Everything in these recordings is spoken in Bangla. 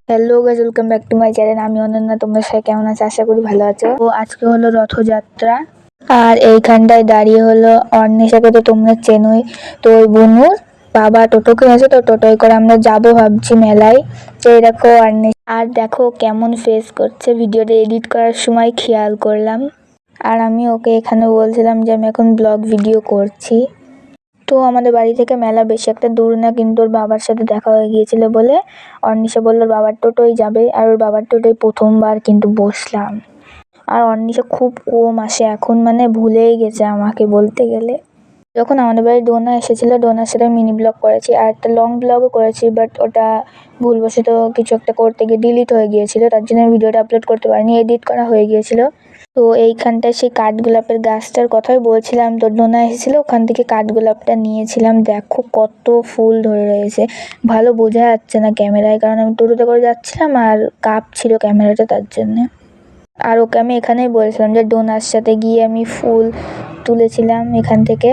Hello guys, welcome back to my channel. আমি অনন্যা। তোমরা সবাই কেমন আছো? আশা করি ভালো আছো। তো আজকে হলো রথযাত্রা, আর এইখানটায় দাঁড়িয়ে হলো অর্ণিশাকে তো তোমরা চেনোই। তো ওই বনুর বাবা টোটো কিনেছে, তো টোটোয় করে আমরা যাবো ভাবছি মেলায়। তো এই দেখো অর্ণিশা, আর দেখো কেমন ফেস করছে, ভিডিওটা এডিট করার সময় খেয়াল করলাম। আর আমি ওকে এখানে বলছিলাম যে আমি এখন ব্লগ ভিডিও করছি। তো আমাদের বাড়ি থেকে মেলা বেশি একটা দূর না, কিন্তু ওর বাবার সাথে দেখা হয়ে গিয়েছিল বলে অর্ণিশা বলল ওর বাবার টোটোই যাবে, আর ওর বাবার টোটোয় প্রথমবার কিন্তু বসলাম। আর অর্ণিশা খুব কম আসে এখন, মানে ভুলেই গেছে আমাকে বলতে গেলে। যখন আমাদের বাড়ি ডোনা এসেছিল, ডোনার সাথে মিনি ব্লগ করেছি আর একটা লং ব্লগও করেছি, বাট ওটা ভুলবশত কিছু একটা করতে গিয়ে ডিলিট হয়ে গিয়েছিল, তার জন্য ভিডিওটা আপলোড করতে পারিনি, এডিট করা হয়ে গিয়েছিল। তো এইখানটায় সেই কাঠগোলাপের গাছটার কথাই বলছিলাম, তো ডোনা এসেছিলো, ওখান থেকে কাঠগোলাপটা নিয়েছিলাম। দেখো কত ফুল ধরে রয়েছে, ভালো বোঝা যাচ্ছে না ক্যামেরায়, কারণ আমি টোটোতে করে যাচ্ছিলাম আর কাঁপছিল ক্যামেরাটা, তার জন্যে। আর ওকে আমি এখানেই বলেছিলাম যে ডোনার সাথে গিয়ে আমি ফুল তুলেছিলাম এখান থেকে।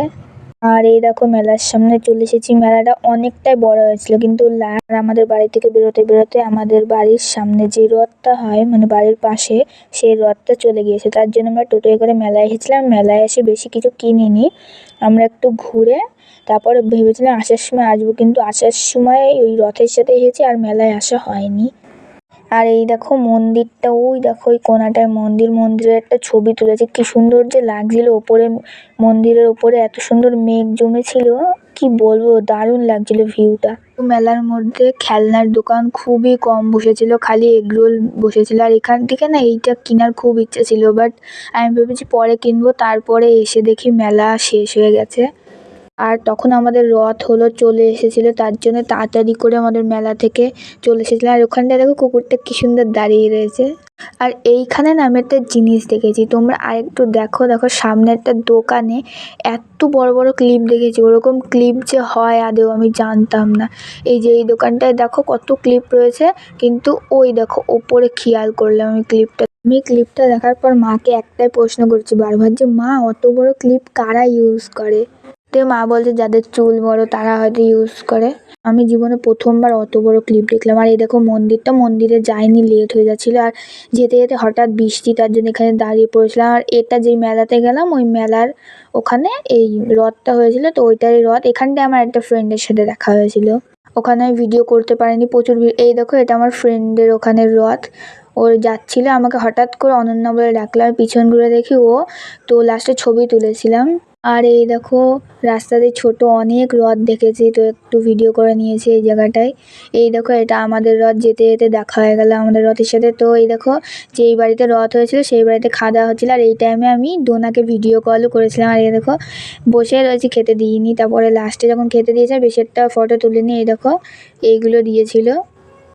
আর এই দেখো মেলার সামনে চলে এসেছি। মেলাটা অনেকটাই বড় হয়েছিল, কিন্তু আমাদের বাড়ি থেকে বেরোতে বেরোতে আমাদের বাড়ির সামনে যে রথটা হয়, মানে বাড়ির পাশে, সেই রথটা চলে গিয়েছে, তার জন্য আমরা টোটোয় করে মেলায় এসেছিলাম। মেলায় এসে বেশি কিছু কিনিনি, আমরা একটু ঘুরে তারপরে ভেবেছিলাম আসার সময় আসবো, কিন্তু আসার সময় ওই রথের সাথে এসেছি আর মেলায় আসা হয়নি। আর এই দেখো মন্দিরটা, ওই দেখো ওই কোনাটায় মন্দিরের একটা ছবি তুলেছে, কি সুন্দর যে লাগছিল ওপরে, মন্দিরের ওপরে এত সুন্দর মেঘ জমেছিল, কি বলবো, দারুণ লাগছিল ভিউটা। মেলার মধ্যে খেলনার দোকান খুবই কম বসেছিল, খালি এগরোল বসেছিল। আর এখান থেকে না এইটা কেনার খুব ইচ্ছা ছিল, বাট আমি ভেবেছি পরে কিনবো, তারপরে এসে দেখি মেলা শেষ হয়ে গেছে। আর তখন আমাদের রথ হলো চলে এসেছিল, তার জন্য তাড়াতাড়ি করে আমাদের মেলা থেকে চলে এসেছিলাম। আর ওখানটায় দেখো কুকুরটা কি সুন্দর দাঁড়িয়ে রয়েছে। আর এইখানে না আমি একটা জিনিস দেখেছি, তোমরা আরেকটু দেখো, সামনে একটা দোকানে এত বড় বড় ক্লিপ দেখেছি, ওরকম ক্লিপ যে হয় আদেও আমি জানতাম না। এই যে এই দোকানটায় দেখো কত ক্লিপ রয়েছে, কিন্তু ওই দেখো ওপরে খেয়াল করলাম আমি ক্লিপটা দেখার পর মাকে একটাই প্রশ্ন করছি বারবার, যে মা অত বড় ক্লিপ কারা ইউজ করে? তো মা বলছে যাদের চুল বড় তারা হয়তো ইউজ করে। আমি জীবনে প্রথমবার অত বড় ক্লিপ দেখলাম। আর এই দেখো মন্দিরে যাইনি, লেট হয়ে যাচ্ছিল, আর যেতে যেতে হঠাৎ বৃষ্টি, তার জন্য এখানে দাঁড়িয়ে পড়েছিলাম। আর এটা যেই মেলাতে গেলাম, ওই মেলার ওখানে এই রথটা হয়েছিল, তো ওইটারই রথ। এখানটায় আমার একটা ফ্রেন্ডের সাথে দেখা হয়েছিল, ওখানে আমি ভিডিও করতে পারিনি, প্রচুর ভিড়। এই দেখো এটা আমার ফ্রেন্ডের ওখানের রথ, ও যাচ্ছিল, আমাকে হঠাৎ করে অনন্যা বলে ডাকলো, আমি পিছন ঘুরে দেখি ও, তো লাস্টে ছবি তুলেছিলাম। আর এই দেখো রাস্তাতে ছোট অনেক রথ দেখেছি, তো একটু ভিডিও করে নিয়েছি এই জায়গাটায়। এই দেখো এটা আমাদের রথ, যেতে যেতে দেখা হয়ে গেল আমাদের রথের সাথে। তো এই দেখো যেই বাড়িতে রথ হয়েছিল সেই বাড়িতে খাওয়া দাওয়া হচ্ছিল, আর এই টাইমে আমি ডোনাকে ভিডিও কলও করেছিলাম। আর এই দেখো বসে রয়েছি, খেতে দিইনি, তারপরে লাস্টে যখন খেতে দিয়েছে বেশি একটা ফটো তুলিনি। এই দেখো এইগুলো দিয়েছিল।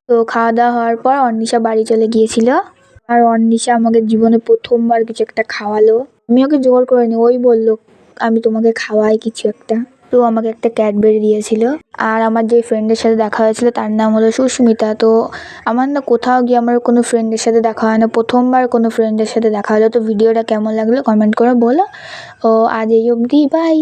তো খাওয়া দাওয়া হওয়ার পর অর্ণিশা বাড়ি চলে গিয়েছিল, আর অর্ণিশা আমাকে জীবনে প্রথমবার কিছু একটা খাওয়ালো। আমি ওকে জোর করিনি, ওই বললো আমি তোমাকে খাওয়াই কিছু একটা, তো আমাকে একটা ক্যাডবেরি দিয়েছিল। আর আমার যে ফ্রেন্ডের সাথে দেখা হয়েছিল তার নাম হলো সুস্মিতা। তো আমার না কোথাও গিয়ে আমার কোনো ফ্রেন্ডের সাথে দেখা হয় না, প্রথমবার কোনো ফ্রেন্ডের সাথে দেখা হলো। তো ভিডিওটা কেমন লাগলো কমেন্ট করে বলো। ও আজ এই অবধি, বাই।